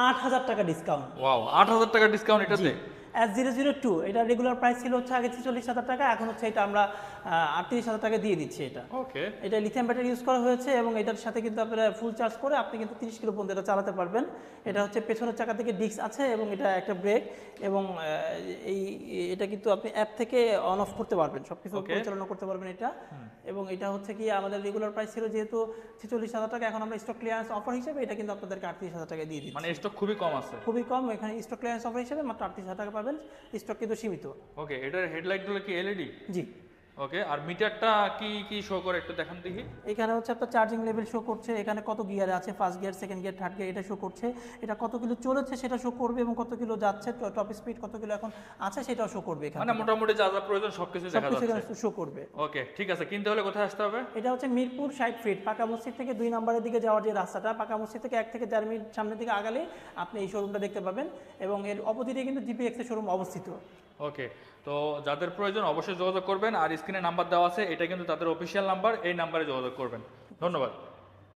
8,000 টাকা discount. Wow, 8,000 টাকা discount এটাতে। S002 এটা রেগুলার প্রাইস ছিল হচ্ছে আগে 46,000 টাকা, এখন হচ্ছে এটা আমরা 38,000 টাকা দিয়ে দিচ্ছি। এটা ওকে, এটা লিথিয়াম ব্যাটারি ইউজ করা হয়েছে এবং এটার সাথে কিন্তু আপনারা ফুল চার্জ করে আপনি কিন্তু 30 কিলো পর্যন্ত এটা চালাতে পারবেন। এটা হচ্ছে পেছনের চাকা থেকে ডিস্ক আছে এবং এটা একটা ব্রেক এবং এটা কিন্তু আপনি অ্যাপ থেকে অন অফ করতে পারবেন, সবকিছু পরিচালনা করতে পারবেন এটা। এবং এটা হচ্ছে কি আমাদের রেগুলার প্রাইস ছিল যেহেতু 46,000 টাকা, এখন আমরা স্টক ক্লিয়ারেন্স অফার হিসেবে এটা কিন্তু আপনাদেরকে 38,000 টাকা দিয়ে দিচ্ছি। মানে স্টক খুবই কম আছে। খুবই কম, এখানে স্টক ক্লিয়ারেন্স অফার হিসেবে মাত্র 38,000 টাকা পাবেন, স্টক কিন্তু সীমিত। ওকে, এটার হেডলাইটগুলো কি এলইডি? জি। ওকে, আর মিটারটা কি কি শো করে একটু দেখান দেখি। এখানে হচ্ছে আপনার চার্জিং লেভেল শো করছে, এখানে কত গিয়ারে আছে, first gear, second gear, third gear, এটা শো করছে। এটা কত কিলো চলেছে সেটা শো করবে এবং কত কিলো যাচ্ছে, টপ স্পিড কত কিলো এখন আছে সেটাও শো করবে এখানে। মানে মোটামুটি যা যা প্রয়োজন সবকিছু দেখা যাচ্ছে। শো করবে। ওকে, ঠিক আছে। কিনতে হলে কোথায় আসতে হবে? এটা হচ্ছে মিরপুর 60 ফিট পাকা মসজিদ থেকে 2 নম্বরের দিকে যাওয়ার যে রাস্তাটা, পাকা মসজিদ থেকে 1 থেকে 4 মিনিট সামনের দিকে আগালে আপনি এই শোরুমটা দেখতে পাবেন এবং এর অপোজিটে কিন্তু জিপিএক্স এর শোরুম অবস্থিত। ওকে, তো যাদের প্রয়োজন অবশ্যই যোগাযোগ করবেন, আর স্ক্রিনে নাম্বার দেওয়া আছে, এটা কিন্তু তাদের অফিসিয়াল নাম্বার, এই নাম্বারে যোগাযোগ করবেন। ধন্যবাদ।